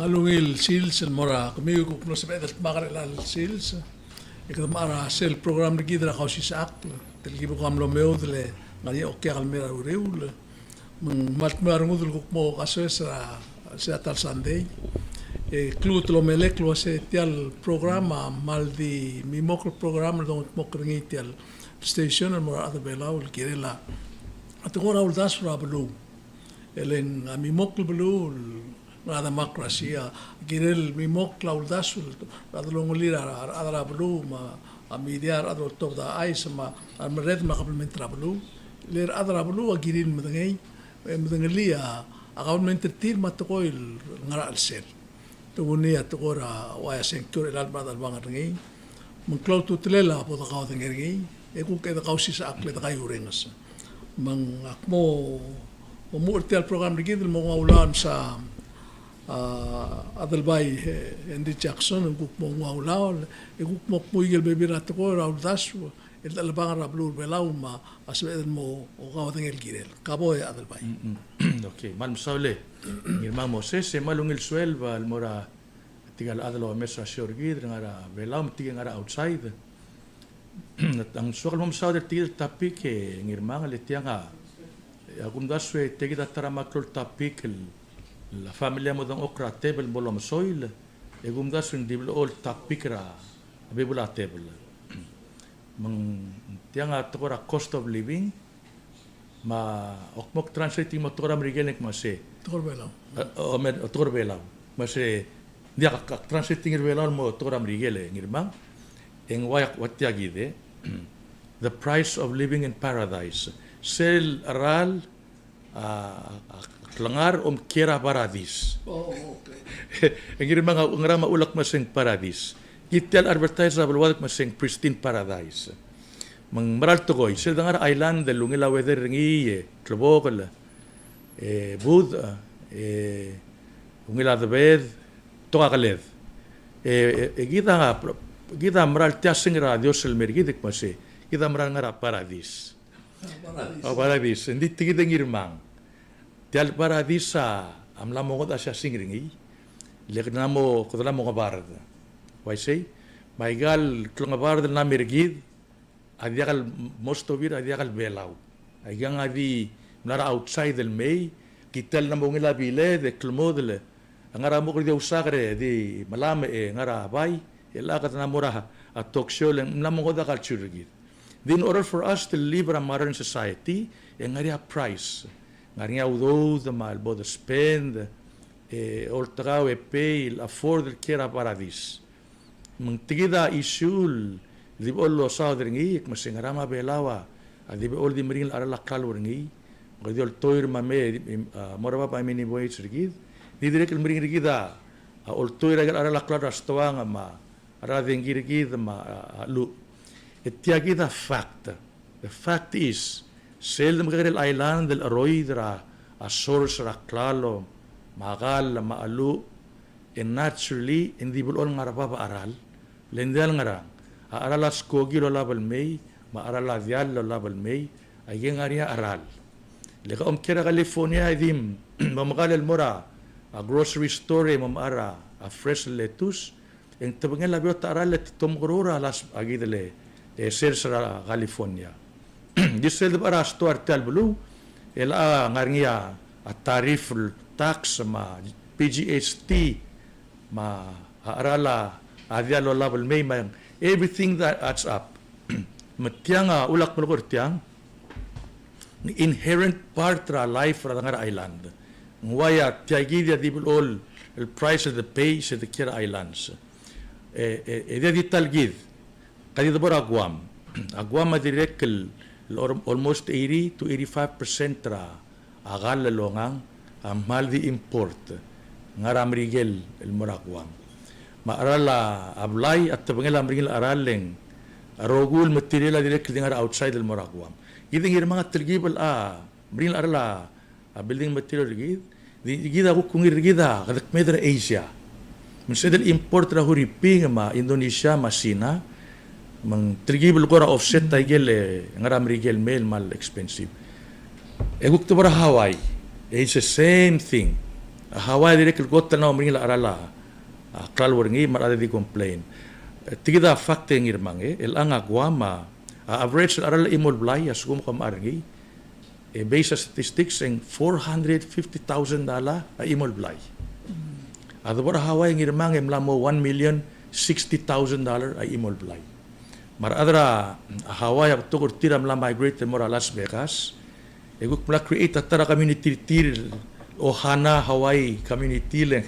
malungil sils mora kami ko no sa bedas makarelal sils ikam ara sel program ni gidra Kausischakl telgibo kam lo meudle ngari okke kalmera ureul mat marungudul mo kaso sa tal Sunday klut lo melek lo se tial programa maldi mimok programa dong mokringi tial station mora ada Palau kirela atungora uldas rablu elen mimok blu nada makrasia girel mimok lauldasul ada longolira ada blu ma amidiar ada top da ais ma amred ma complementar blu ler ada blu girin madangai madangalia akaun mentertir matakoil ngara alsel tugunia tukora waya sektor elal badal bangar ngai mengklau tutlela po da kau tengergi eku ke da Kausischakl da kai urengas mang akmo umurtial program digidil mo ngaulan sa adalbay Henry Jackson ang kukmo ngawlaw kukmo puigil bebirat ko raul dasu el dalbang rablur belaw ma asbeden mo o kawateng el girel kaboy adalbay. Okay, man saule irmang Moses malungil suelva al mora tigal adalo mesra shorgid ngara belaw tigal ngara outside ang sual mom saule tigal tapi ke ngirmang letianga agum daswe tigita taramakul tapi la familia mo dong okra table bolom soil egum daswing dibl all tapikra abibula table mang tianga tokora cost of living ma okmok translating mo tokora mrigelek mase Torbelaw o med torbelaw mase dia ka translating irvelaw mo tokora mrigele ngirmang eng wayak watyagide the price of living in paradise sel aral Klangar kira paradis. Oh, okay. Ang mga ngrama ulak masing paradis. Itel advertisable wadak masing pristine paradise. Mang maral tukoy sir dangar island lungila weather ngi klobokal bud ungila the bed tokakaled. Gita maral tiasing radio sel mergidik mase. Gita maral ngara paradis. Paradis. Hindi tigidang irmang. Tial paradisa amla mo ko asya singringi lekna mo kudala mo kabard why say my gal klungabard na mergid adiakal mostovir adiakal belaw ayang adi nara outside del may kitel na mo ngila bile de klmodle angara mo ko di usagre di malame ngara bay elakat na mura a talk show lang na mo ko da culture gid in order for us to live in a modern society ngari a price ngaringa udo the mal bod spend oltrao pay afford kera paradis mengtigida isul di bollo saudringi masingarama belawa adi ol di mring arala kalwringi ngadi ol toir mame moraba pa mini boy sirgid di direk mring rigida ol toir arala klar astoang ma arading girgid ma lu etiagida fact the fact is seldom kagel island del aroidra asor sa klalo magal maalu and naturally hindi bulon ngarapa ba aral lendal ngara aral as kogi lo labal may maaral adyal lo labal may ayeng aria aral leka kira California idim mamagal el mora a grocery store mamara a fresh lettuce en tabangan labyo ta aral et tomgrora las agidele ser sa California Gisel para store tal bulu ela ngarngia a tarif tax ma PGST ma arala adyalo level may everything that adds up matianga ulak mo tiang inherent part ra life ra ngar island ngwaya tiagidia dibul all el price of the pay sa the kira islands di talgid kadi dabora Guam direct almost 80 to 85% ra agal longang mal di import ngaram rigel el morakwam maarala ablay at tabangel rigel araleng rogul material direct ngar outside el morakwam giding mga tilgibal rigel arala building material gida ko kung gida kadak medra Asia Mensedel import ra huriping ma Indonesia masina mang trigibel ko ra offset taigel ngaram rigel mail mal expensive eguk to para Hawaii it's the same thing Hawaii direct got na mringila arala kral warngi marada di complain tigida fakte ngirmang el anga guama average arala imol blay asum kam arngi based statistics ang $450,000 imol blay adabor Hawaii ngirmang emlamo $1,060,000 imol blay maradra Hawaii tukur tiram la migrate mora Las Vegas eguk mula create atara community tir Ohana Hawaii community leng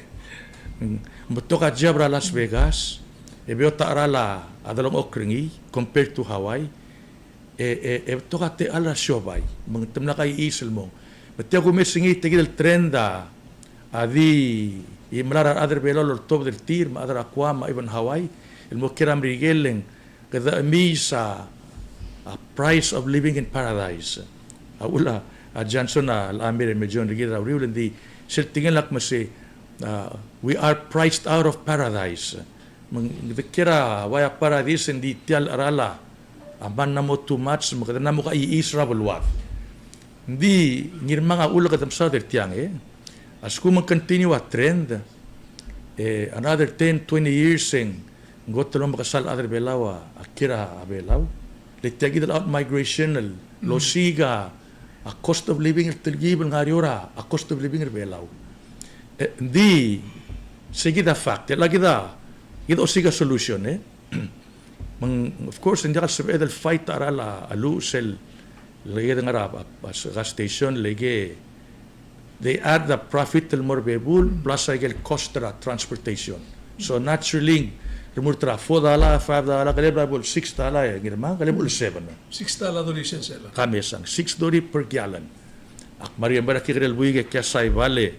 beto ka jabra Las Vegas beota arala adalong okringi compared to Hawaii beto ka te ala shobay mengtemna kay isel mo beto ko mesingi tigil trenda adi imlara other belol top del tir ma adara kwa ma ibn Hawaii el mo kiram rigeleng kada misa a price of living in paradise awula Johnson al-Amir medyo nagiging rawriw hindi sila tingin lang masi we are priced out of paradise kira waya paradise hindi tial arala aman na mo too much makita na mo ka i-Israel wat hindi ngirma nga ulo katam sa dertiang as kung mag-continue a trend another 10-20 years got lang makasal other belaw akira belaw litagid out migration losiga a cost of living tilgibel ngariora a cost of living belaw di sige da fact lagi da ito siga solution of course hindi ka sabi fight arala alu sel lagi da ngarap gas station lagi they add the profit til morbebul plus agel cost tra transportation so naturally remur tra $4 $5 kalibra $6 ngirma kalibra $7 $6 donation sila. Kami sang $6 per gallon. Ak Maria bara kirel buige kasay vale.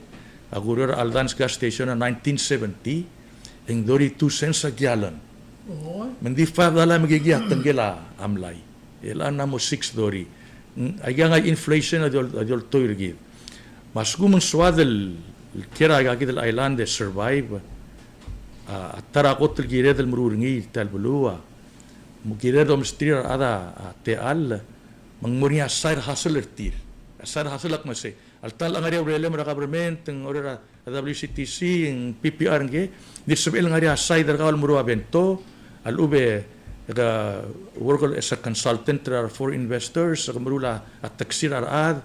Agurur Aldans gas station na 1970 ing dori 2 cents a gallon. Oh. Mendi $5 magigiyak tanggela amlay. Ilan na mo $6. Ayga nga inflation adol toyrgi. Mas gumang swadel kira agakidel island survive. Tara ko til gired el mururingi tal bulua mugired om strir ada teal mangmuria side hustle tir side hustle ak mase al tal angari relem ra government ng ora WCTC ng PPR nge disabel ngari side ra kawal murua bento al ube ga work as a consultant for investors sa murula at taksir arad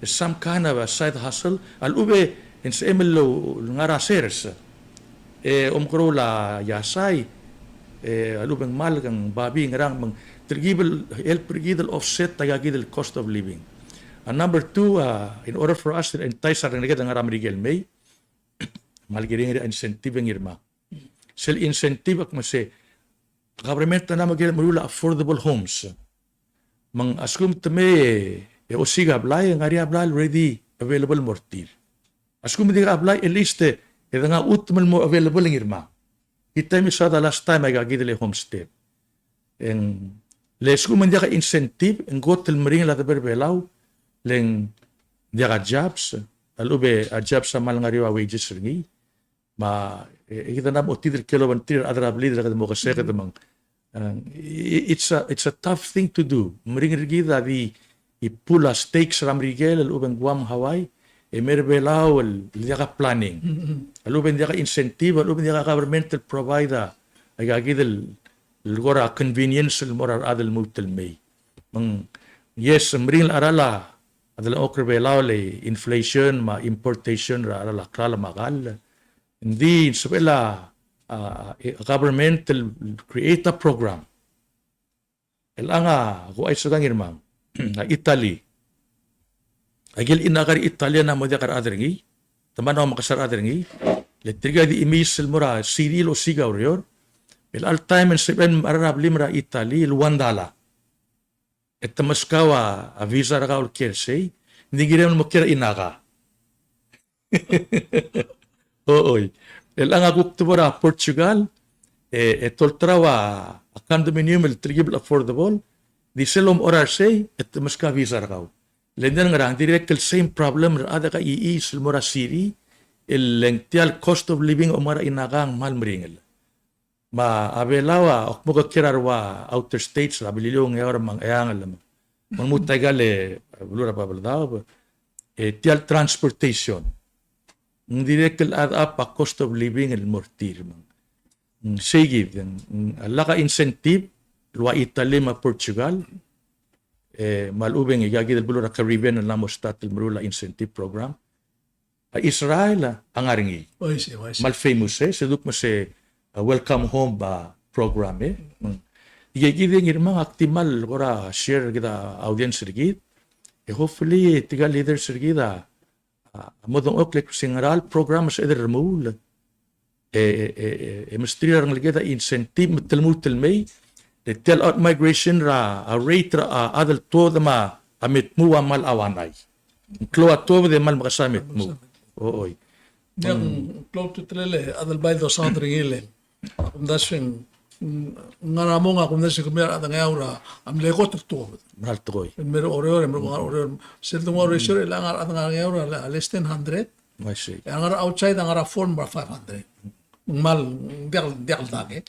some kind of a side hustle al ube in sa emelo ngara sers umkro la yasay alubang mal kang babi ngarang mang tergibel help pergidel offset tagagidel cost of living and number 2 in order for us to entice ang neged ngaram rigel may malgiring incentive ng irma sel incentive ak mase government na magel murula affordable homes mang askum teme osiga blay ngari ablay already available mortir askum di ablay at least ito nga utmal mo available ng irma. Kita mi sa last time ay gagidele homestay. En les ko man dia ka incentive en gotel mering la berbelaw leng dia ka jobs alube a jobs sa mal ngariwa wages ringi ma kita na mo tidir kilo ban tidir adra bleeder ka mo ka seket mang it's a tough thing to do. Mering rigida di ipula stakes ram rigel alubeng Guam Hawaii merbelaw dia ka planning aluben dia ka incentive aluben dia ka governmental provider ay gagidel lugora convenience morar adel mutel may mang yes mring arala adel okre belaw le inflation ma importation ra arala kala makal hindi sabela governmental create a program elanga ko ay sugang irmang Italy agil inakar Italia na mo dia kar adrengi taman mo makasar adrengi letriga di imisel mura sirilo sigaw riyor el all time and seven arab limra Italy $1 et tamaskawa a visa ra kaul kersey hindi girem mo kira inaka oy el ang aguk tubora Portugal et toltrawa a condominium el trigibl affordable di selom orarsey et tamaska visa ra kaul Lendan ngarang direct same problem ada ka iis mura siri el lengtial cost of living o mara inagang mal mringel ma abelawa ok mo kirarwa outer states la bililong ya mang ayangal mang mutagale bulura babeldaw tial transportation direct add up a cost of living el mortir. Sige, alaka incentive, lua Italy ma Portugal, malubeng igagi del bulo na Caribbean na lamos tatil marula incentive program. Israel, ang aringi. Mal famous seduk mo welcome home ba program igagi din irmang aktimal kora share kita audience rigid. Hopefully tiga leaders rigida modong oklek singaral program sa eder remul. Mestrir ang ligada incentive telmay the tell out migration ra a rate ra adal to ma amit mu mal awanay kloa to de mal makasamit mu oy yang klot tutlele adal bay do sadring ile kumdasing ngaramo nga kumdasing kumera ada ngaura am lekot to mal toy mero ore seldom ore sure lang ada ngaura less than 100 I see ang outside ang form 500 mal del dake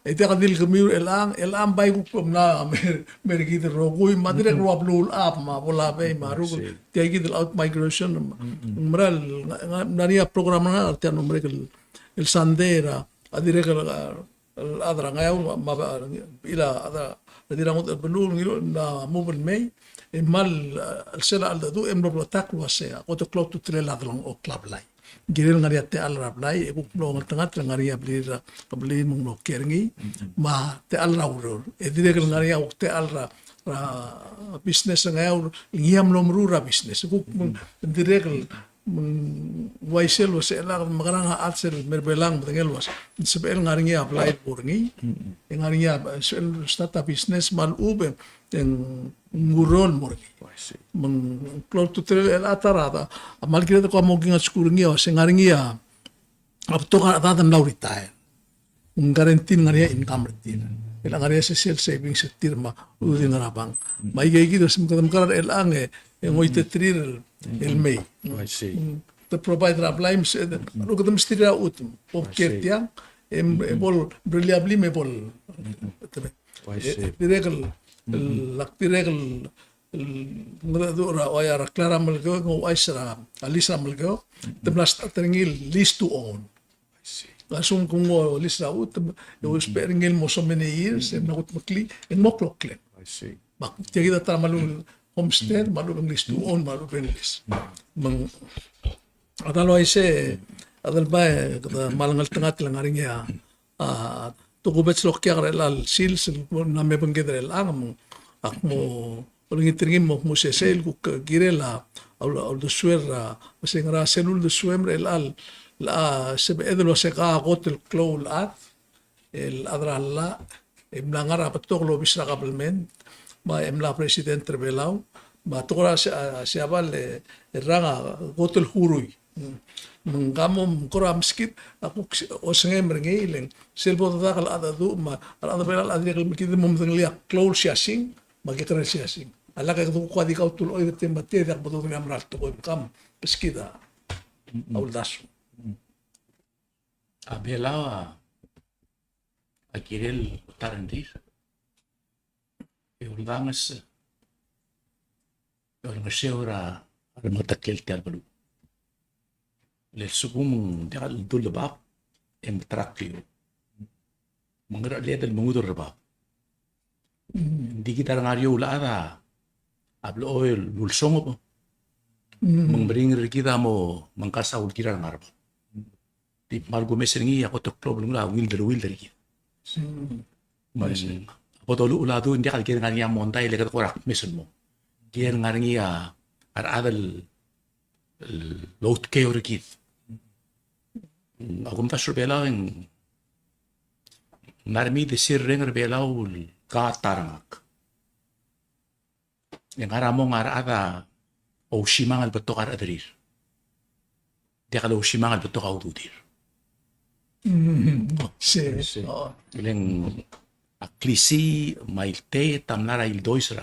ite kadil kami elang bay ko na mergid rogoy madre roab lul up ma bola bay maru tiagi del out migration mral nania program na artian merkel el sandera adire adra ngayo ma ila adra dirang ut belul na mobile may mal el sela al do emro blotak wasea ko to clock to trela lang o club lay giril ngaria te al rablay e kuplo ng tangat lang ngaria blira kablin mong no kerngi ma te al rauro e dire kal ngaria ok te al business ngayon ngiyam lomrura business ku dire kal waisel was ela magarang atsel merbelang tengel was sebel ngaringi apply porngi ngaringi start business mal ube en nguron morgi mang klot tu tel atarada amal kira ko mo ginga skuringi o sengaringi apto ka atan laurita garantin ngaria income retin ela ngaria social savings tirma udin rabang mai gegi dos mukadam karar el ange ngoite trir el mei to provide rablaims lo que dum stira utum obkertia bol brilliably me bol direkal laktirekal ngradura oya clara malgo ngo aisra alisa malgo the blast tringil list to own Lasung kung lista ut eu speringil mo so many years na ut makli en moklokle bak tiagida ta malu homestead malu ang list to own malu list mang adalo ise adal ba malangal tangat lang aring ya to gubets lokya relal sils na me bangedre lang akmo uling itingin mo sesel ku girela au do suera masingra selul do suemre relal la sebe edelo se ka hotel clowl at el adralla emlangara patoklo bisra kabelmen ma emla president Palau ma tora se abal ranga hotel hurui mengkamom koram skip aku osengem rengileng selbo takal ada du ma ada belal adri kal mikid mom tenglia clowl shasing magikran shasing ala ka du ko adikaw tuloy temate dak bodo ngamral to ko kam peskida auldas Palau akirel tarandir. Ulbangas ora matakil tial balu. Le sugum dial dul bab em trakyo. Mangra le del mungudur bab. Di kita ngario ulada. Ablo oil lulsongo. Mengbring kita mo mangkasa ulkira ngarba. Di margo meseringi ako to problem la wilder ki. Ako to ulado hindi kal kira ngani monta ile ka korak mesen mo. Kira ngani ar adal lot ke orkit. Ako mta surbela en narmi de sir renger bela ul ka tarangak. Yang aramo ngar ada o shimangal betok ar adrir. Dia kalau shimangal betok aududir. Ileng aklisi mailte tamnara il doisra.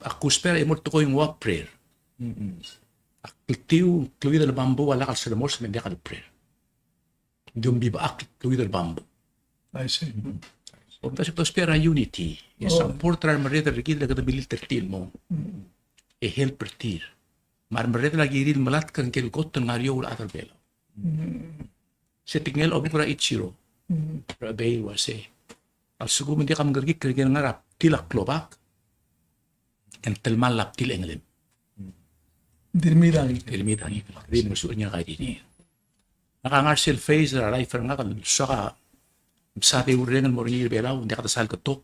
Aku spera emot to yung walk prayer. Aklitiu kluida del bambu wala kal sermos mendia kal prayer. Dium biba ak kluida del bambu. I see. Om ta spera unity. Yes, portral marita rigid la kada bilil tertil mo. helper tir. Maar mereka lagi rin malat kan kel kotten ngario ul atar belaw. Setingel obra ichiro. Rabay wase. Al sugu hindi kam gergik kergen ngarap tilak klobak. En telmal lap til englem. Dirmidang. Ilmidang iklak. Di musuhnya kay dini. Nakangarsel phase ra lifer nga kan saka sa tiurengan mo rin belaw hindi katasal ka top.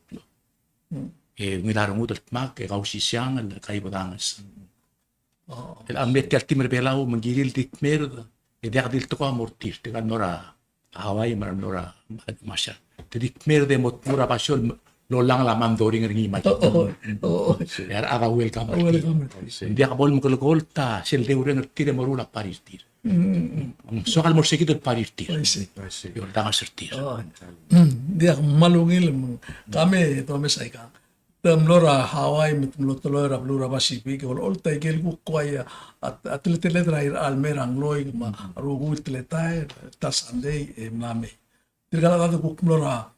Ngilarong udal mag Kausischakl kay badangas. Ang metyal timir belaw manggilil dikmer dia kadil to ko amortir tekan nora Hawaii mar nora masya. Dikmer de mot mura pasyon lo lang la mandoring ringi ma. Yar aga welcome. Dia ka bol mo kolkol ta sel de uren tire morula paristir. So kal mo sekito paristir. Yo danga sertir. Dia malungil kami to mesay ka. Tam lora Hawaii mit lotolora blura Pacific ol tay gel ku koya at tele drair almerang loy ma rugu tletai tasande mame. Tirgala da ku lora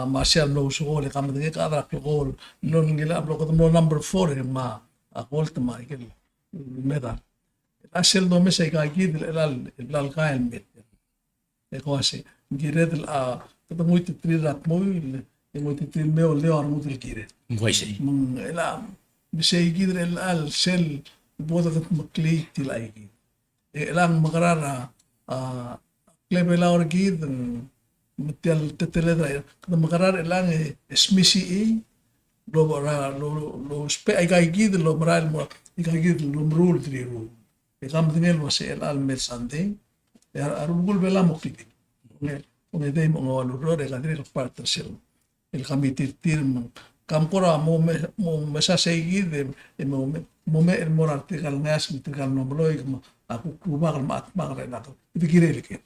Marshall no so le kam de ka da kol non gila blo ko number 4 ma akol tama gel meda. Asel no mesay ka gid el kael met. Eko ase gired la to muy trirat muy emotitil meo leo armutil kire. Muaise. Ela bisay gid el sel boda kat makli tilay gid. Elang makarara klebe laur gid metial teteledra kada makarar elang smisi lo spe ay kay gid lo maral mo ikay gid lo rule tri rule. Ekam tingel wase el al mersande arugul bela mokiti. Kung ito yung mga waluro, kadiri partner sila. El kamitir kampora mo masasayid mo el morartikal ngas mitikal nomloy aku kubakal maatmak rin ako. Ipikirili kayo.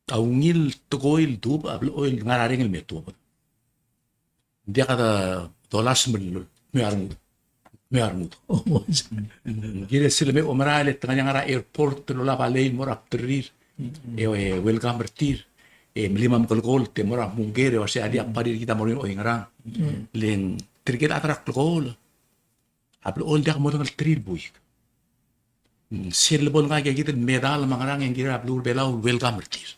Taungil tukoil dub ablo oil ngararing el metu. Dia kata dolas mearmut. Gire sila me omaralet tengah ngara airport lo la balay morap terir. Welcome bertir. Melimam kolkol te morap mungkere o sea dia parir kita morin o ngarang. Len terkait atrak kolkol. Ablo ol dia mo tong terir buik. Silbon nga kita medal mangarang yang kira ablo belau welcome bertir.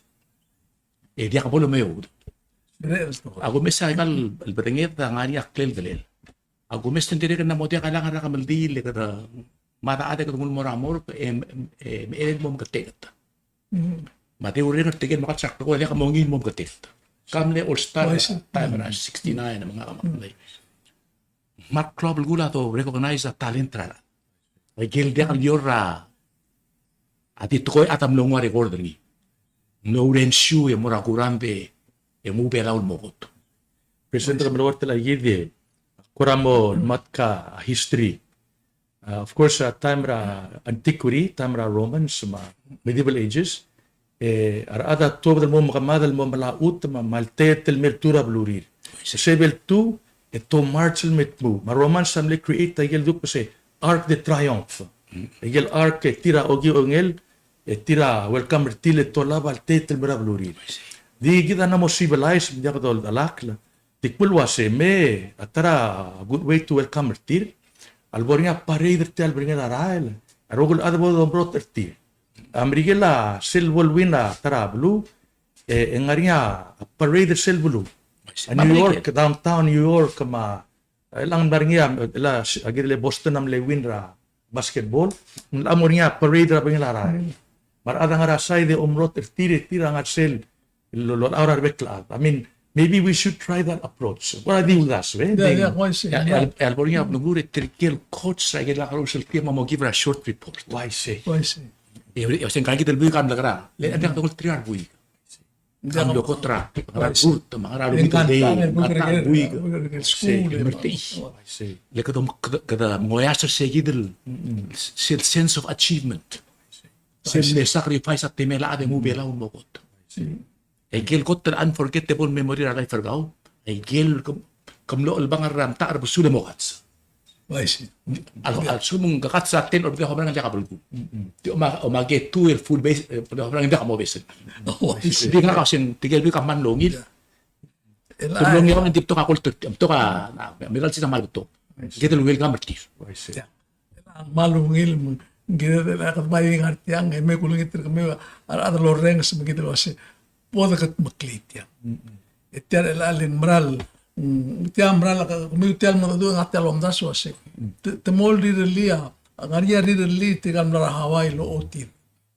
Dia kabolo meo. Aku mesay kal albatengit ngari aklel galel. Aku mesti sendiri kena mau dia kalang ada kamaldil kata mata ada ketemu moramor em mom ketet. Mati urin tiket makat sak ko dia kamongin mom ketet. Kamle all star time 69 mga kamalay. Mark club gula to recognize a talent tra. Ay gil dia kan diora. Ati to atam longwa recorder ni. No renshu e mora kurambe e mu belaul mogot. Presenter melawat la yede kuramo matka history. Of course, time ra antiquity, time ra Romans, medieval ages. Arada to del mo makamadal mo malaut maltet el mertura blurir. Sebel tu to march el metbu. Ma Romans samle create tagel duk se Arc de Triomphe. Egel arc tira ogi ongel tira welcome tile to la baltet el blurir. Di kita namo civilize dia katol alakla. Tikpulwa se me atara a good way to welcome ertir. Alboringa parade te alboringa arael. Arogul adabo dombrot ertir. Amrigela silvolwina tara blue. Engaringa parade silvolu. New York downtown New York ma lang baringa la agile Boston am lewinra basketball. Amoringa parade ra bingla arael. Mar adang arasay de umrot ertir tira ngat sel lo aura bekla. I mean maybe we should try that approach. What do you guys? Alboringa nugure terkel coach sa gela karusel tema mo give a short report. Why say? Yo sen kan kita lebih kan lagara. Le ada tong triar bui. Kan lo kontra. Ragut mangara lo kita bui. School merti. Le kada moyasa se gidel sense of achievement. Sen le sacrifice at temela ade mo bela un mogot. Egel kot the unforgettable memory ra life ergaw. Egel kamlo albang ram ta arbo sude mogats. Al sumung gakat sa ten or biya hobrang nga kabulgu. Ti o get to el full base hobrang nga mo base. Di nga kasi tigel bi kaman longil. Tulong yung hindi to ka kultur, to ka meral sila malto. Kita lungil ka martis. I see. malungil gida la kat mai ngartiang me kulungit kami ada loreng sebegitu wase poda kat maklitya etiar elalin mral tiam mral kami tial mo do ngatel om das wase temol di relia ngaria di reli tigam la hawai lo otin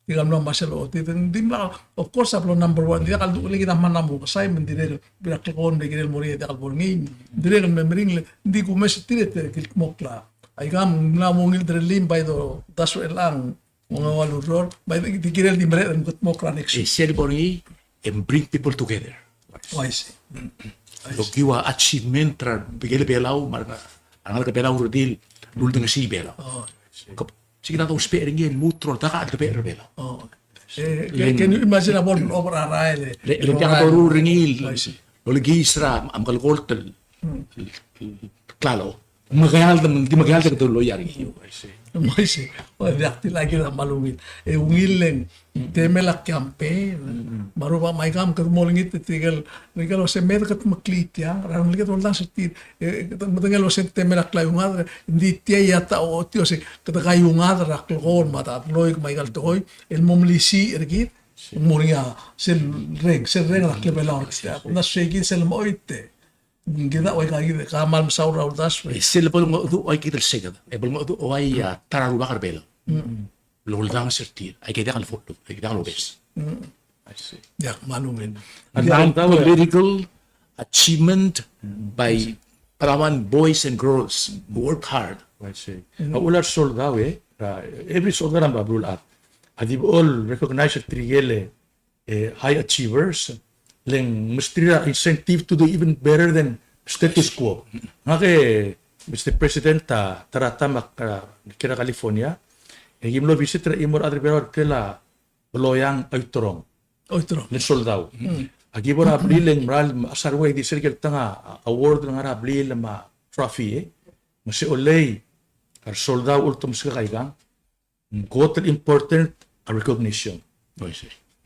tigam la masal otin dim la of course aplo number 1 dia kal du kita manamu sai mendire birak kon de gel mori de kal borngi dire kan memring di ku mes tire kil mokla ay kam na mongil drelim by do daso elang mga waluror by the kirel di mare ang gut mo chronic Ceremony and bring people together. wise Lo kiwa achievement tra bigel belau marga ang belau rodil dul dengan si belau. Sige na to spering yen mutro ta ka belau belau. oh can you imagine about over araile Le piang to ru ringil. Lo gisra am kalkoltel. Claro. Magayal di magayal ka to lo yari. wise o dakti lagi na malungit ungileng temela campaign maruba mai kam kat molingit tigal o se med kat maklitya ran ligat wala sa tit matangal o se temela klayunga hindi tiya yata o tio se kat kayunga ra klor mata loy mai gal toy el momlisi ergit moria sel reg ra klebela na shegi sel moite gida oy kagi kamal saura udas Sila po mo ay kita segad. E po mo ay tararu bakar belo. Lo lang sertir. Ay kita kan foto. Ay kita kan lobes. I see. ya malungin Ang political achievement by Palawan boys and girls who work hard. I see. Ular soldado every soldado ang babulat. Adib all recognize trigele high achievers leng mustira incentive to do even better than status quo. Nga Mr. President taratamak kira California gimlo visit ra imor adre pero kela loyang aytorong otro len soldado. Agibor abril mral asarway di circle tanga award nga abril ma trophy masi olay ar soldado ultim ska kaigang got important recognition.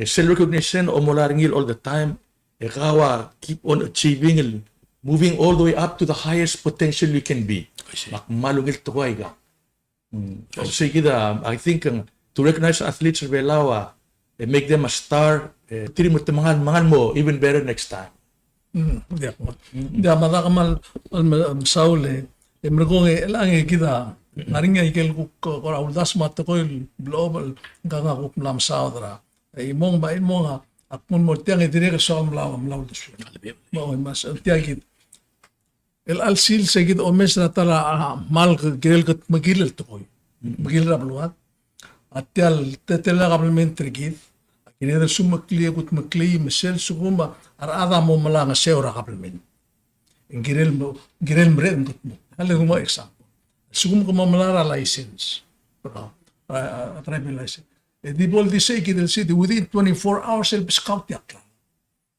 Self recognition o molaringil all the time ikaw keep on achieving and moving all the way up to the highest potential you can be. Malungil to ko ay ka. So I think to recognize athletes belawa and make them a star, tiri mo mangan mo even better next time. ya madakamal saule emrego lang kita naringa ikel ko audas mat ko global ganga ko lam saudra imong ba imong akmun mo tiang dire ka so amlaw dus mo mas tiagit el alsil segid o mes na tala mal girel kat magilel to koy magilel abluat atyal tetela complementary git kineda sumakli gut makli mesel suguma arada mo malanga seura complement girel mred gut mo hale mo example sugum ko malara license driver license di bol di say kidel city within 24 hours el scout yakla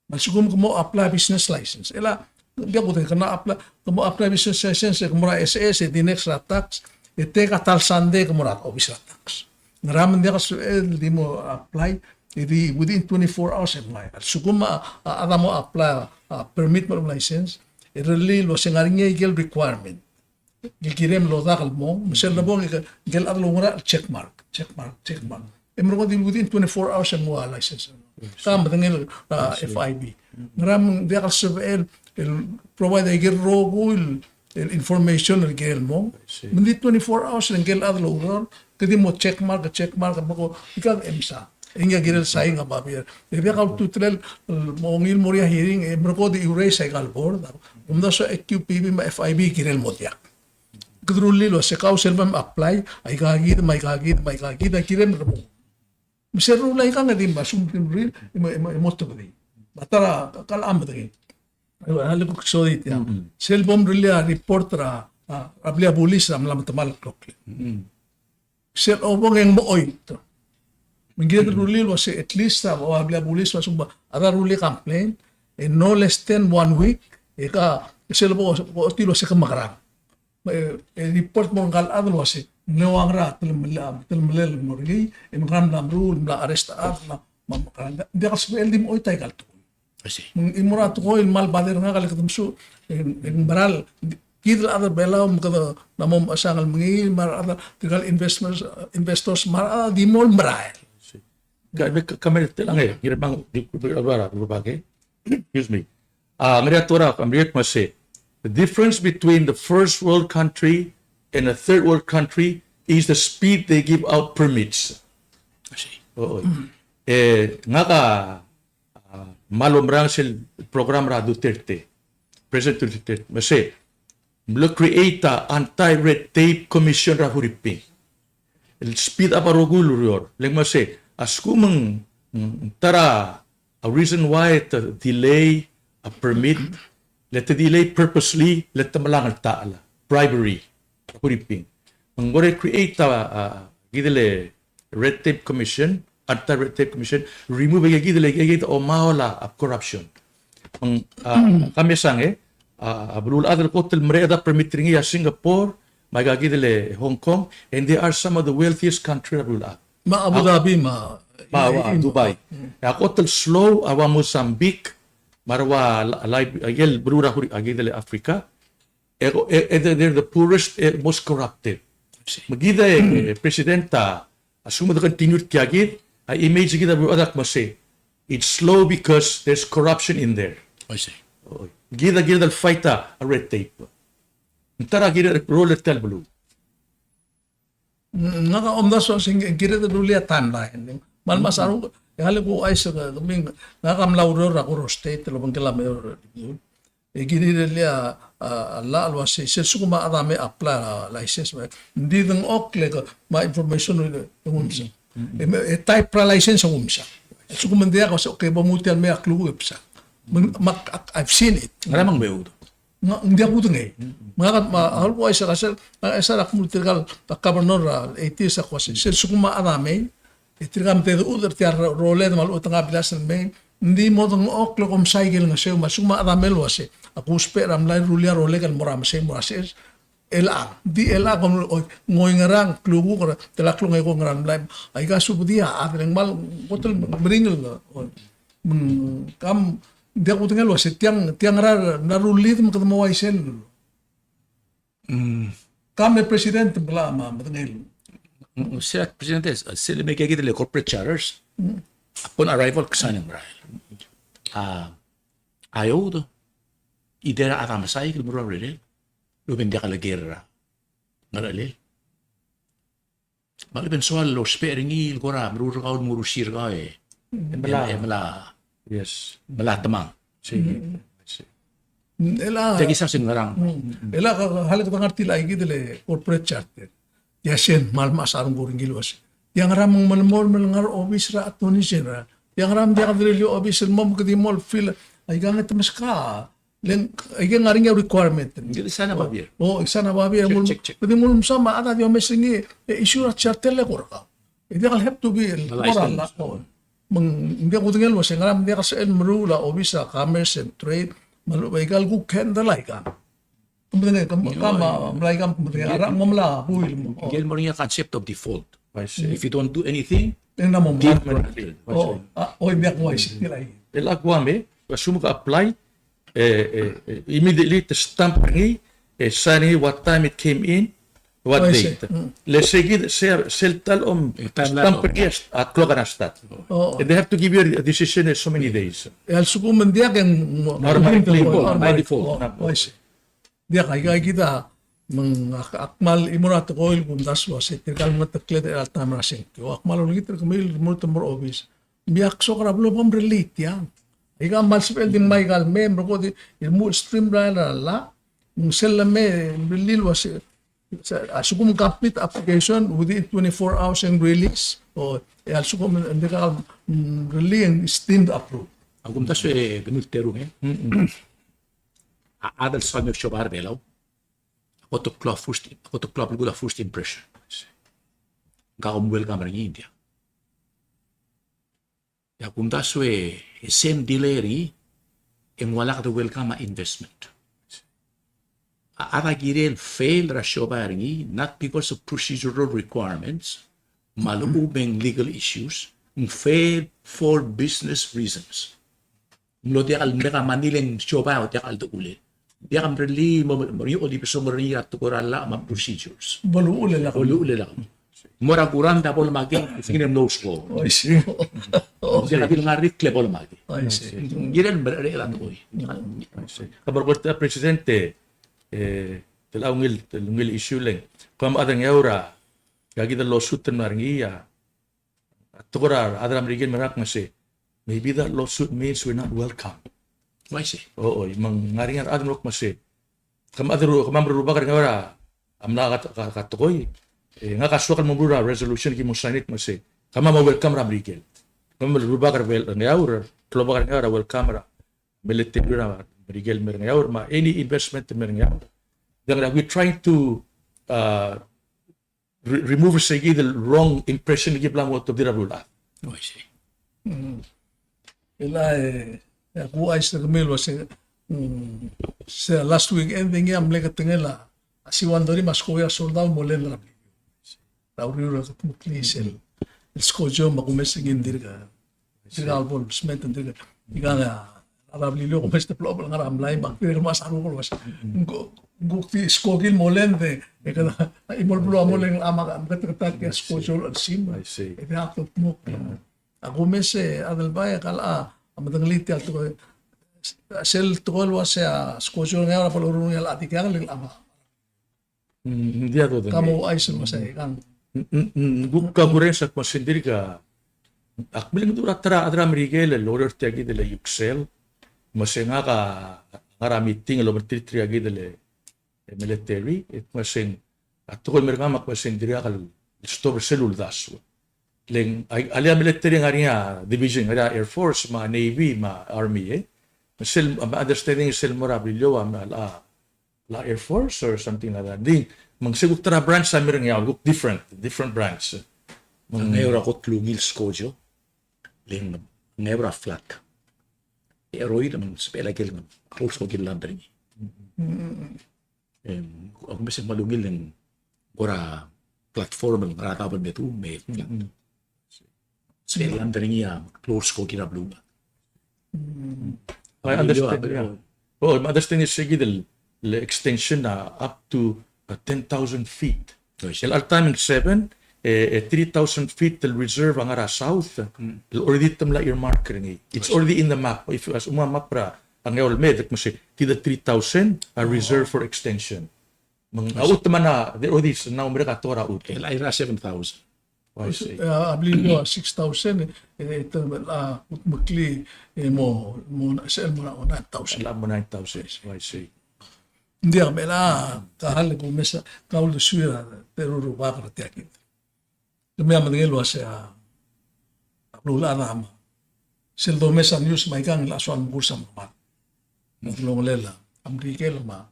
masugum ko apply business license ela dia ko kana apply business license ko mura SS di next tax teka tal sande ko mura office tax ngaraman dia ka di mo apply di within 24 hours apply sugum ada mo apply permit mo license really lo sengaringa igel requirement gilkirem lo dakal mo misal na bo gel adlo ngara check mark emro din within 24 hours mo license kam tangel FIB ngaram dia ka surveil el provide gel rogo el information el gel mo hindi 24 hours el gel adlo ngara kadi mo check mark mo ikag emsa inga gel saying ababir dia ka tutrel mo ngil moria hearing emro ko di erase ay galbor umda so EQPB ma FIB gel mo dia kadruli lo se kauselvam apply ay kagid may kirem ramo miseru lai ka ngadi basum timril emoto badi batara kalam badi halo ko sodit ya selbom rilia reporter ablia pulis ram lam tamal klokle sel obong ang mooy to mingid ruli lo se at least o ablia pulis masum ara ruli complaint in no less than 1 week eka selbo ko tilo se kamakarang report mo ngal adlo si nawang ra telmelel morgi imram lam rule la arrest na mamakanda dia ka spell dim oy tay kalto I see. Imurato ko il mal baler nga kalikatam su en baral kidal other belaw mga namom asangal mga mar other tigal investors mar di mol maral. Kami lang girabang berbagi. Excuse me. Ngeriatura kamriat masih. The difference between the first world country and a third world country is the speed they give out permits. I see. Oo. Nga ka malumrang sil program ra Duterte. President Duterte. Masih create a anti-red tape commission ra huriping. Speed up a regular. Lang masih askumang tara a reason why to delay a permit. Let the delay purposely, let the malangal taala. Bribery. Huriping. Ang gore create gidele red tape commission, anti-red tape commission, remove gidele gidele o maola of corruption. Ang kami sang abulul adal kotel mereda permitting ya Singapore, magagidele Hong Kong, and they are some of the wealthiest country abulul. Ma Abu Dhabi Dubai. Kotel slow awa Mozambique, marwa agel brura huri agidele Africa. They're the poorest, most corrupted. Magida presidenta asuma da continued kiagid ay image kita buadak mase. It's slow because there's corruption in there. I see. Gida fight a red tape. Tara gida roll tel blue. Nga omda so sing gira da dulia timeline. Mal masaru hale ko ay sa kaming nakamlaw ro ra ko state lo bang kilometer. Gini dia la alwasi sesukuma adame apply license hindi dang okle ka ma information umsa type pra license umsa sukuma dia ko okay ba mutian me aklu upsa I've seen it Maramang bayod. hindi ako tungay mga mahal ko ay sa kasal sa akmultigal kabarnor 80 sa kwasi sesukuma adame itirgam te uder tiar role mal utang abilasan me hindi mo dang okle kom cycle nga siya masukuma adame lo ase ako speram lai rulia role kan moram se LR di LR kom ngoy ngarang klugu ko telak lu ngay ko ngarang lai ay ka subudia atreng mal botol bringel kam dia ko tinggal was tiang ra narulit mo kadmo ay sel kam ne president bla ma matengel Sila presidente, sila may kagitili corporate charters. Upon arrival, kasanang marahil. Ayaw do. Idera atamasay kilmura rin. Lubin dia kalagera. Ngalali. Malibin soal lo sparingi gora mururakaw murusir ka eh. Mala. Yes. Mala tamang. Sige. ela Jadi sa singarang. ela halit pangarti lagi dele corporate charter yasen mal masarong goring gilos yang ramong malmol malngar office ra atoni sira yang ram dia kadili office mom kadi mol fil ay gangat mas ka len ay ngaring requirement Jadi sana babir. sana babi mul check. kadi mul sama ada dia mesingi issue charter le korka dia kal have to be moral la dia ko tingel was ngaram dia ka mrula office commerce and trade malu baikal ku ken dalai ka kumbaga kama mulai kam ara mamla buil mo Gel mo rin yung concept of default. I see. If you don't do anything, tingnan mo default. hindi ako wise nilay El aguame, asumo ka apply, immediately to stamp ni, sani what time it came in, what I date. see. Let's say seltal stamp yes at clock na start. And they have to give you a decision in so many days. el sukuman dia kan Normal default. wise dia kay kita akmal imurat ko il bundas was tikal mo taklet al tamra sing ko akmal ulit kamil mo tamor obis biak so karablo pom relate yan iga mal spell din may gal membro ko di mo stream la selame bilil was sukum complete application within 24 hours and release o sukum ndika release steamed approved Ang kumtas ganun terong adal sa mga shobar belaw. Ako to club first impression. Kakumwel ka maring India. Ya kumtas same dealeri en wala ka to welcome investment. Ara girel fail ra shobar not because of procedural requirements, malubeng legal issues, fail for business reasons. Lo dia kal mereka manileng coba dia kal ule. Dia kan beli mo oli beso mori at korala ma procedures. Balu ule la. Ule lang. Mora kuranda pol magi singin no score. I see. Dia kabil ngarit kle pol magi. I see. Giren berere lang koy. Kabar ko ta presidente telungil issue leng. Kam adang yaura gagi the lawsuit maringia. Tukura adram rigin merak masih. Maybe that lawsuit means we're not welcome. Why say? Oo, mang ngaringan adam rok masih. Kam berubah kan yaura. Amna katukoy. Nga kasuakan mo bura resolution ki mo sanit masih. Kama ma welcome ram rigin. Kama berubah kan yaura. Kelobak kan yaura welcome ra. Military ra rigin mer yaura ma any investment mer yaura. Dan we're trying to remove the wrong impression gi blang what to dira bula. Why say? Ila aku ay sa kamil sa last week ending ya mleka tengela asiwan dori mas kuya soldado molen la tauriura muklisel el skojo makumesingin dirga dirga albol smet dirga iganga arablilo kumesta plobal nga ramlay bakter mas aru ko was gukti skogil molen de kada imol blo molen ama katak skojo al sim I see. ite akto mo ako mese adalbaya kala amadang liti alto sel tol was skojo nga para palurun yal atikang ling ama Hindi ato din. kamu ay sun masay kang Buka guren sa masindiri ka. Akbilang ito ratara adra Miguel lawyer tiagi de la Yuxel. Masing nga ka ngaramiting lo matritri agi de la military. It masing atukol mereka mak masindiri kal store selul dasu. Leng alia military nga rin division nga Air Force, ma Navy, ma Army Sil understanding sil morabilio la Air Force or something like that. Di magsiguk tara branch sa mirang yaw, different branch. Ngayon ako tlungil skojo. Ling ngayon flat. Eroi naman sa pelagil ng close ko gilandri. Ako mesing malungil ng gora platform ng ratapan betu may flat. Sa pelandri niya close ko ginabluba. I understand. Yeah. Oh, understand is sige the extension na up to 10,000 feet. El altaming 7, 3,000 feet till reserve ang ara south. Already tamla earmark rin. It's already in the map. If as map ra ang yol med mo si tida 3,000 are reserved for extension. Mang out man na there already now mereka tora out. El Ira 7,000. I see. ablilo 6,000 ito utmukli mo sel mo na 9,000 Alam mo 9,000. I see. hindi kami na kahal ko mesa kaulo suya pero rupa ka tiyakin kami ang madingil was lula na ama sel do mesa news may kang laswan bursa mo naglong lela amrikel ma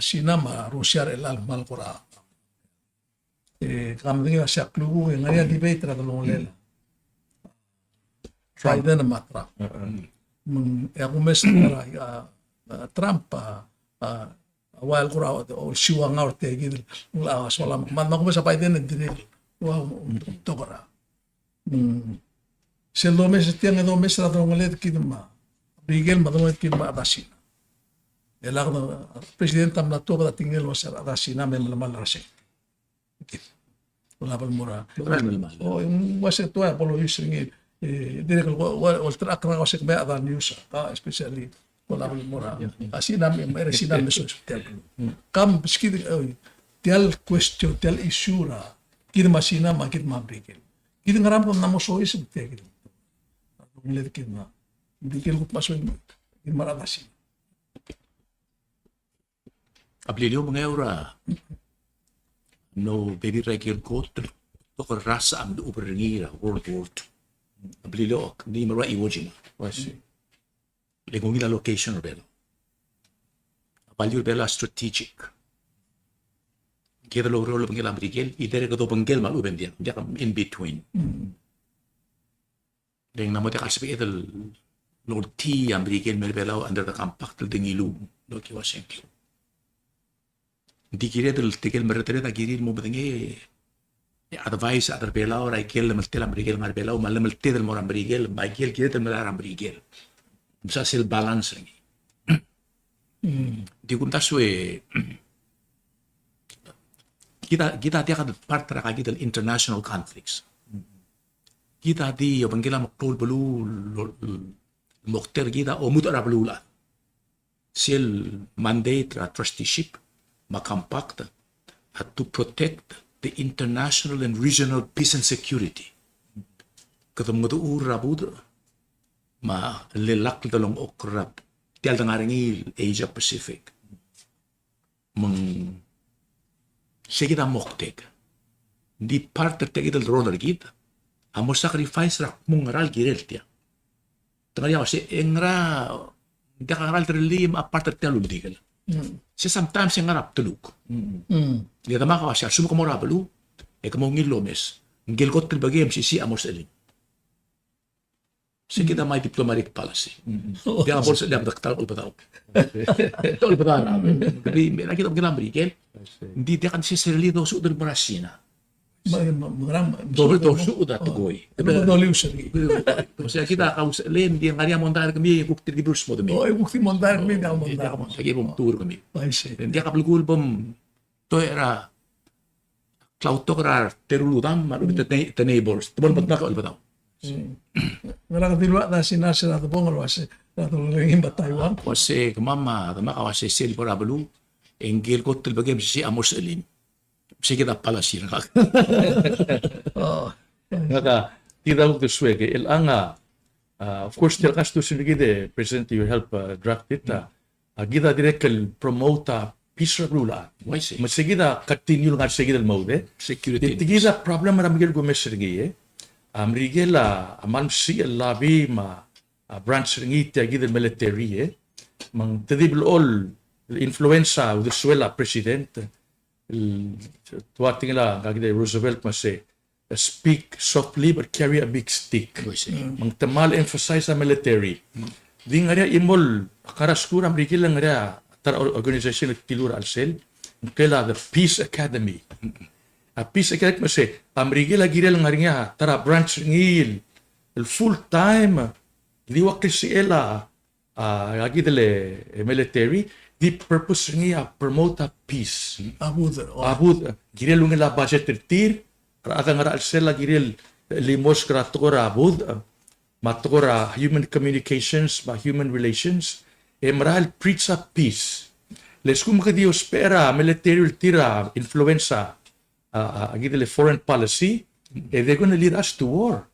sinama Russia elal mal kora kami madingil siya klugo ngayon debate na dalong lela Biden na matra ako mesa Trump while ko raw o siwa nga orte gid lawas wala man ko sa Biden din wow to kara se lo mes tiang do mes ra do ngalet kid ma bigel ma do kid ma adasi elak na presidente am na to ka tingel was adasi na men mal rase wala pal mura o yung was to apolo using dire ko wal track na was ba ada news especially wala pal mura asi na may resinam meso kam skid tial question tial issue ra kid masina makit mabrigel kid ngaram ko namo so is kid nglet kid ma bigel ko paso in maradasi Ablilio mga eura. No baby record ko to ko rasa am do uberingira World War II. Ablilio ni mara iwojin. I see. Legong ila location rebelo. Ablilio bela strategic. Kaya lo rolo pangil Amerikel, idere ko to pangil maluben dia. Dia in between. Deng namo te kalsipi ito Lord T Amerikel merbelo under the compact del dingilu. No ki Washington. Di kira del tikel meretere da kiri mo bedenge advice adar belao ra ikel melte la Amerikel mar belao mal melte del mor Amerikel Michael kira del mar Amerikel. Sa sil balance lagi. Di kun taswe kita dia kan part ra kita international conflicts. Kita di yo bangkila maktul belu mokter kita o mutar belula. Sil mandate ra trusteeship makampact at to protect the international and regional peace and security. Katong mo urabud ma lelak dalong okrap tial dangaringi Asia Pacific. Sige kita moktek. Di parte te kita roller kita. Amo sacrifice rak mong ngaral girel tiya. Tengah si engra dia ngaral terlim apart te lundi kala. Si sometimes yang ngarap tuluk. Dia tamaka wa siya sumo ko mora balu e kamo ngilomes. Ngilgot til bagem si amos elin. Si kita may diplomatic policy. Dia nga bolsa dia daktal ul pataw. Tol pataw. Tapi nakita ko ginamrikel. Hindi dia kan si serlido su del Brasina. Doble to su da tugoy. Doliu siya. Kasi kita kaus len dia ngari montar kami kuktir di Bruce mo demi. Oh, bukti montar kami na Dia montar. ka sige bom tour kami. I see. Dia kapulgul bom to era Clautokra terulutam malu the neighbors. Tebon pat naka ul pataw. Ngara kadilwa na sinasa na tabong alwas na tulungin ba Taiwan? Kasi kamama tamaka wasi sil por abulu engil ko til bagem si amos elin. Sige kita pala siya. Oh. Ngaka, tira ko tuswe ke ilanga of course til kasto sinigide President you help draft it gida direct promote peace rula. Why say? Masigida continue nga sigida mode. Security. Tigida problem ramigel go mesrigi Amrigela aman si labi ma branch ringi gida military mang tadibl all influenza of the Suela president tuwating la kagide Roosevelt mase speak softly but carry a big stick. Mang tamal emphasize sa military. Di nga rin imol karaskura Amrigela nga rin tar organization kilura alsel kela the Peace Academy. A Peace Academy mase Amrigela girel nga rin tara branch ngil full time di wakil si ela agidele military the purpose niya promote peace Abud. girel nga budget tir ata nga alsela girel limos kra tukora abud matukora human communications ba human relations maral preach a peace les kum kadiyo spera military tira influenza agidele foreign policy they're going to lead us to war.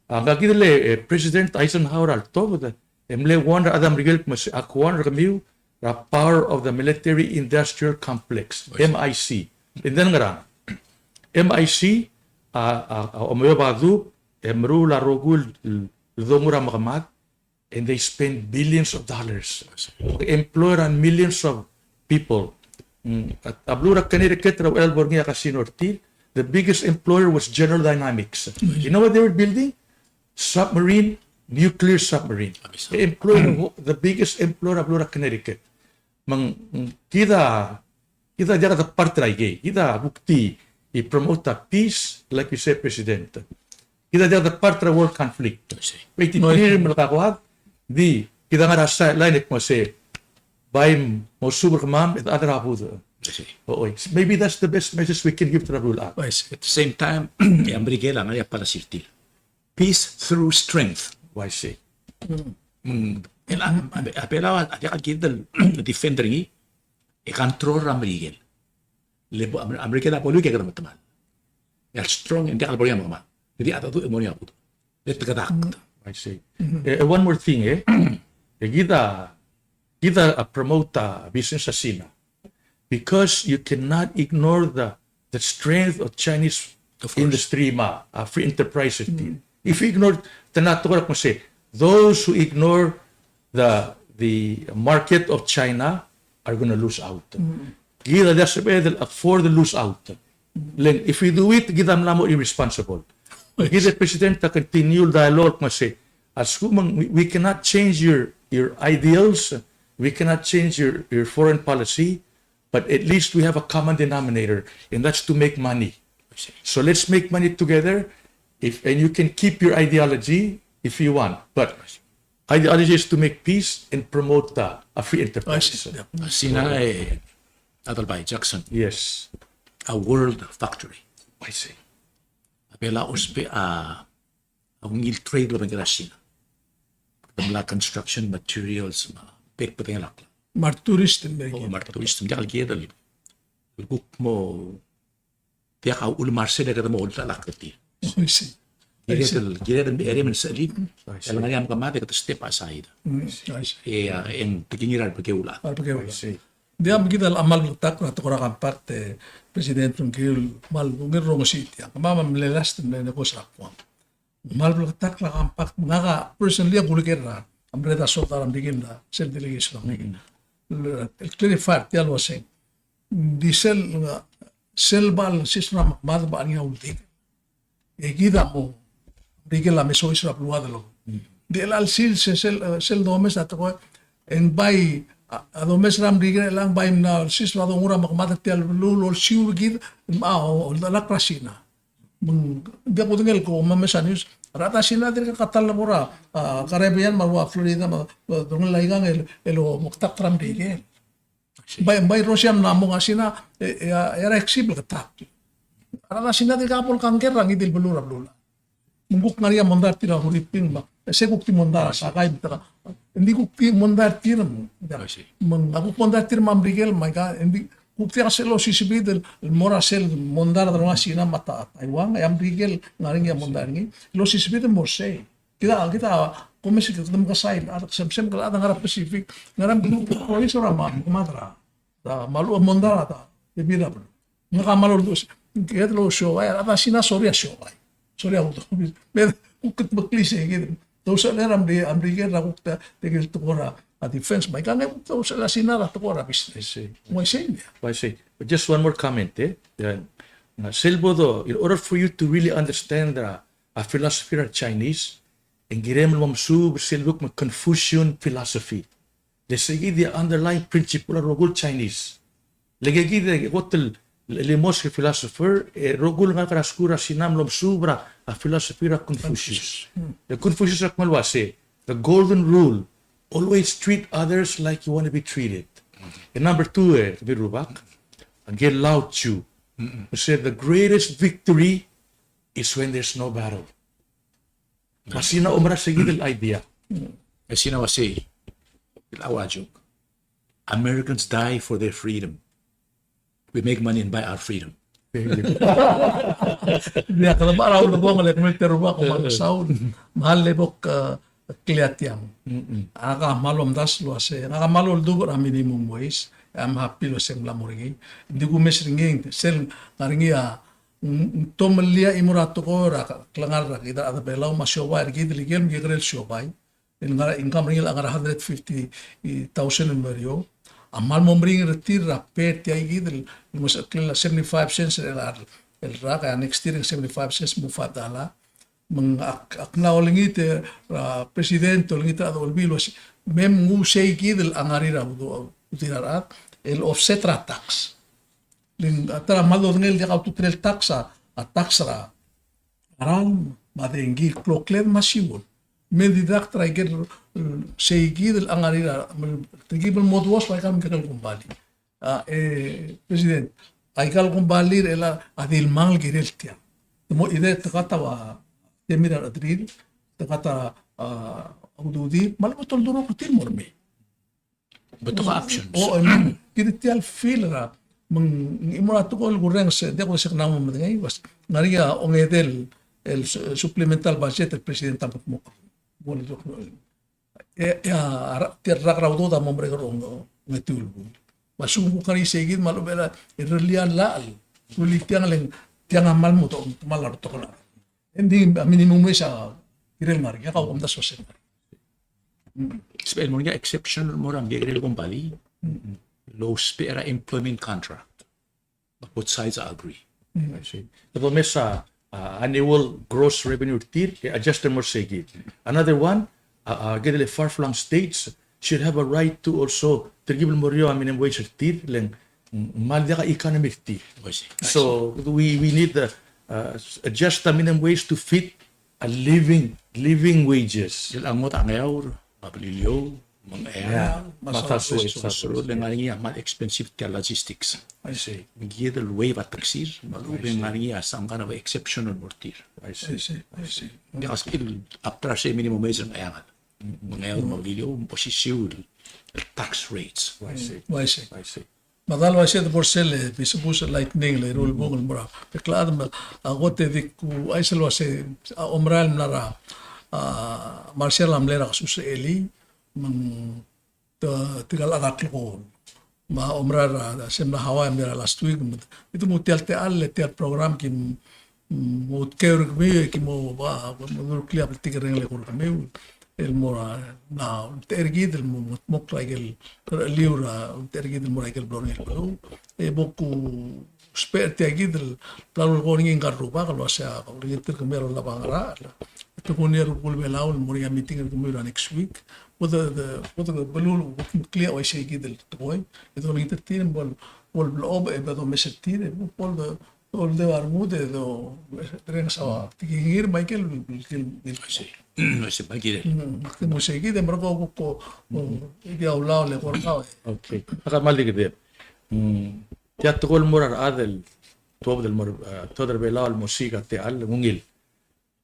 Agidele President Eisenhower alto emle wonder Adam Rigel mas akwan kami the power of the military industrial complex MIC. And then nga MIC omayo badu emru la rogul domura makamat and they spend billions of dollars. Employ and millions of people. At ablura Connecticut raw elbor niya kasinorti, the biggest employer was General Dynamics. You know what they were building? Submarine, nuclear submarine. They employed the biggest employer of Ablura Connecticut. Mang kita diya kata partray gay. Kita bukti i-promote a peace like we say President. Kita diya kata partray war conflict. Wait, tinir mo nakakuhat. Di, kita nga nasa line mo say by mo super ma'am at other abudo. Maybe that's the best message we can give to the rule. At the same time, Amrigela nga para sirtil. Peace through strength. Why say? Apela at yakagidal defender ni control Amrigel. Lebo Amrigela po lugi kada matamal. Ya strong hindi kalbo yan mga. Hindi ata to emonya po. Let kadak. I say. One more thing kita promote business sa Sina because you cannot ignore the strength of Chinese industry free enterprise. If you ignore tanatukar ko say those who ignore the market of China are going to lose out. Kita desibedel afford to lose out. If we do it, kita mo irresponsible. Kita president continue dialogue say as we cannot change your ideals. We cannot change your foreign policy, but at least we have a common denominator, and that's to make money. So let's make money together, and you can keep your ideology if you want. But ideology is to make peace and promote a free enterprise. Yeah. Sina Atalbay Jackson, Yes, a world factory. I see. Apela uspe ang trade lo bang Sina. Mga construction materials, pek patingalak. Marturist din ba? O marturism dia kalgedal. Guk mo dia ka ulmarse na kada mo ultalakati. I see. Giredal area man sa lid. Kailangan niya makamate kata step aside. I see. En tigingiran pagkeula. Porque dia magida amal tak na to kora parte presidente ng kil mal ngir rong sitya. Mama mlelas din na ko sa kwam. Mal tak la kampak nga personally gulikera. Amreda sotar am digin da sel delegation ng el clarifar dia lo sen. Di sel bal sistema mad ba niya ulti. Gida mo digin la meso isra pluadalo. De al sel domes at ko en bay adomes ram digre lang bay na sistema do mura makmatatel lulol siu gid o la krasina mung dia ko tingel ko mamesanus rata sina dir ka katal mura Caribbean marwa Florida dong laigang elo muktak ram digel bay Russian na mo nga sina era flexible katak rata sina dir kapol kangker rang idil belura belula mungkuk ngaria mondar tira hulipin ba seguk ti mondar sakay bitaka hindi ko ti mondar tira mo ako mondar tira mambrigel may ka hindi kukti ka selo sisibid el mora sel mondar da sina mata Taiwan ay ambrigel ngaring ya mondar ngi lo sisibid mo say kita komisi kita dem kasay at sem kala ada ngara Pacific ngaram grupo ko iso rama kumatra da malu mondar ata bibira nga malu dos kaya lo show ay ata sina sorry show ay sorry ako pero kukit maklise gitu to sa leram de ambrigel ra kukta tegel tukora a defense may kanga to sa sinara tukora business mo say I see. But just one more comment, Silbo, in order for you to really understand a philosophy of Chinese, and girem mamsu silbuk ma Confucian philosophy. Lesegi the underlying principle of rogul Chinese. Legegi the hotel limos philosopher rogul nga kraskura sinam lom subra a philosophy of Confucius. The Confucius akmalwase, the golden rule, always treat others like you want to be treated. And number two, Birubak, again Lao Tzu, who said the greatest victory is when there's no battle. Masina umra sa gidil idea. Sina wasi ilawajuk. Americans die for their freedom. We make money and buy our freedom. dia kalau araw na bong le militer ba ko magsaud mahal lebok kliatyang aka malom das lo ase aka malol dugo ra minimum wage am happy lo sem lamorigi di ko mesringing sel ngaringi tomelia imurato ko ra klangar ra kita ada belau masyowa gid ligel gigrel shobay in ngara income ringil angara 150,000 in vario amal momring retir ra pet ya gid mas klila 75 cents el ra ka next year 75 cents mo fatala mang akna olingite presidente olingite adol bilos mem ngusay gid ang arira do utirarat el offset ra tax lin atara malo ngel dia ka tutrel taxa a taxra aram madengi kloklen masiwon medidak try get say gid ang arira tigibel modwas ay kam kakal kumbali president ay kal kumbali ela adil mal girel tia mo ide takatawa temira adril takata ududi malbotol duro ko tin morme Betul options. o kitial feel ra mang imura to ko gureng se de ko se namo ngay was ngaria ongedel el supplemental budget el presidente tampoco mo bon do terra raudo da mombre gong ngetul masung ko kani segid malubela irlian laal kulit tiang leng tiang amal mo to malar to kala hindi minimum mo sa irel mar ya ka umda so sen Spel mo nga exceptional mo ram gigil kumpali. Low spera employment contract. But both sides agree. I see. The mes annual gross revenue tir adjusted more segid. Another one, gidele far-flung states should have a right to also tergibel mo rio minimum wage tir leng malda ka economic tir. So we need the adjust the minimum wage to fit a living wages. Ang mo ta ngayaw Mabilio, mga masasuro, nga niya, mal-expensive tiya logistics. I see. Gidel wave at taxir, malubing nga niya, some kind of exceptional mortir. I see. Kasi after say minimum wage ang ayangan. Ngayon, mabilio, posisyon, tax rates. I see. I see. Madal wa siya por sele, bisubus lightning le rule bungol mura. Peklad ma agote di ku ay salwa se omral nara Marcel Amlera kasus eli mang tigal arak ko ma omrar sem na hawa mera last week itu mutial te alle te program ki mut keur mi ki mo ba mo clear tigre le ko mi el mora na tergid el mok el liura tergid el mora el blon el palo e boku sper tergid el plano ko ngin garuba kalau sa ko ritter ko mero la bangara to ko niya ko Palau el mora meeting ko mero next week with the balloon clear wa shay gid el toy ito ngi tertin bol blob e bedo mesetir bol all de armude do tren sa tigir Michael Kasi bagay rin. Musiki de mergo ko dia ulao le korkao. Okay. Akamali gede. Ya tukol murar adel tuob del mur todar bela al musika te al mungil.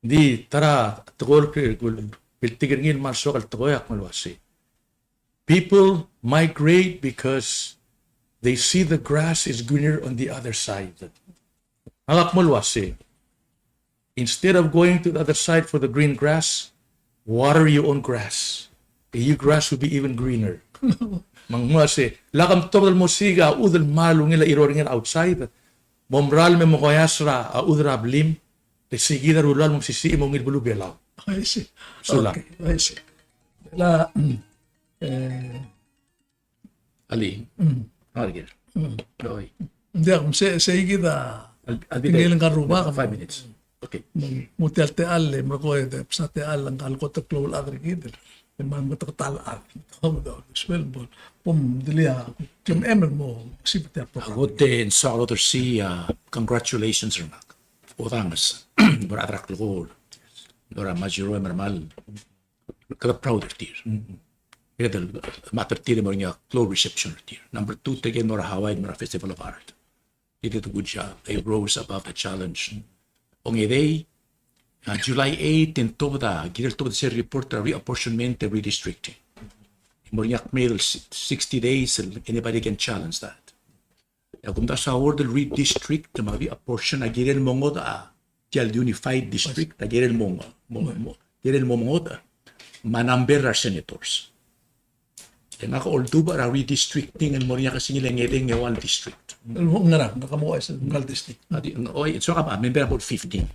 Di tara tukol piltigir ngil masok al tukoyak malwasi. People migrate because they see the grass is greener on the other side. Alak malwasi. Instead of going to the other side for the green grass, water your own grass. Your grass will be even greener. Mangmase, lakam tokal mo siga, udal malung nila iroring outside. Momral me mo koyasra, udra blim, te sigida rulal mong sisi mong ilbulu belaw. I see. Sula. Okay, I see. La Ali. Argir. Oy. hindi ako sa igida tingil ng karuba 5 minutes. Okay. Mutel te alle mergo de sa te alle ang kalko te klol adre gider man mo tal ar do swel bol pum dilia kem emel mo sipte po Agote in Salvador Sea, congratulations Remak. Odangas. Beradrak lor. Dora majuro mermal. Kada proud tir. Kada matter tir mo niya close reception tir. Number 2 tegen Nora Hawaii Mara Festival of Art. They did a good job. They rose above the challenge. On a day, July 8, in Tobda, Gidel Tobda said report a reapportionment and redistricting. Moriak made 60 days, anybody can challenge that. Kung da sa order redistrict, mavi apportion a Gidel Mongoda, Tial Unified District, a Gidel Mongoda, manamber our senators. E nga ka-olduba ra redistricting ang Moriak kasi nila ngedeng ngewal district. ngara nakamuha sa ngal district Oy, so ka ba, member about 15.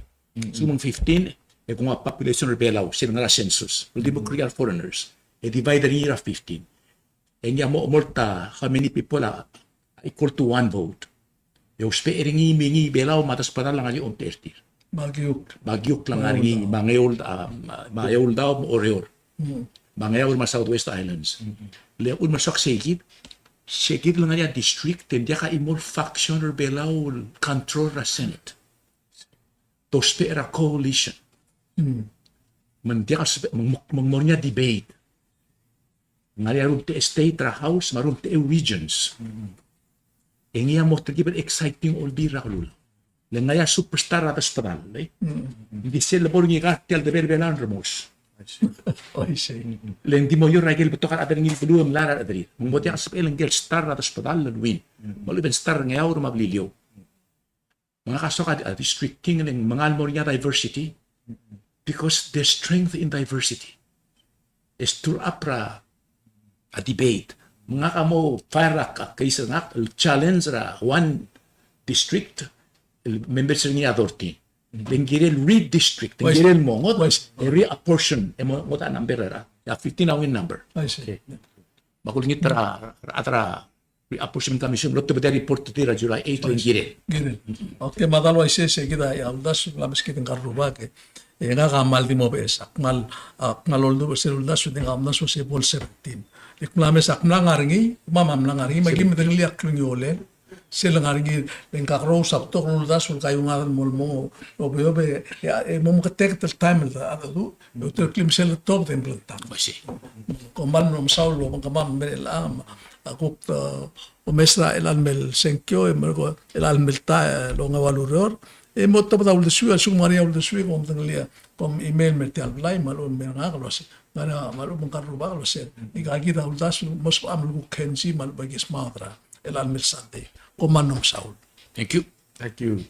So mong 15, e kung nga population ng Palau, sila nga census. Pero di mo create foreigners. E divide rin 15. E nga mo umorta, how many people equal to 1 vote. E uspe eringi mingi Palau, matas pa lang ali 30. Bagyok lang ringi, mangayol daw, oreor. Mangayol ma Southwest Islands. Leon masak segit lang niya district, hindi ka imol faction or Palau control ra Senate. Tospe era coalition. Mandiya ka mangmor niya debate. Nga rin te state ra house, maroon te regions. E nga mo trigibel exciting all bira kalula. Lang nga superstar atas panal. Hindi sila po rin ikatil de berbelan ramos. I see. Len di mo yung ragil beto kan ada ngil belum lara adri. Membuat yang sepelang gel star atas pedal dan win. Malu ben star ngayaw mablilyo. Mga kaso ka districting ng mga almonya diversity because there's strength in diversity. Stir up ra a debate. Mga kamo fire kaysa nga challenge ra one district members niya 13. Denggirel redistrict, denggirel mongot, reapportion, mo ta number ra. Ya 15 na win number. I see. Makulingit atra reapportionment commission lot to be report to tira July 8 denggirel. Gini. Okay, madalo ay sese kita yaldas lamis kitang karuba ke. E nga kamal di mo bes. Akmal oldo seluldas with nga amnas se bol 17. Iklames akna ngaringi, mamam na ngaringi, magim medang liak kring yolen. sila nga rin yung kakrosap to, kung ludas, wala kayo nga rin mo, obe, mo makatek tal time, ito klim sila to, ito yung plantam. Basi. Kung man mo saulo, kung man mo ilam, ako, umesra ilalmel senkyo, ilalmel ta, lo nga waluror, mo tapos ako deswi, asung maria ako deswi, kung tangalia, kung email me ti alblay, malo me nga kalos, nga malo mong karuba kalos, ikakita ako das, mas amlo ko kensi, malo bagis matra, ilalmel sante, kung man mo saul. Thank you. Thank you.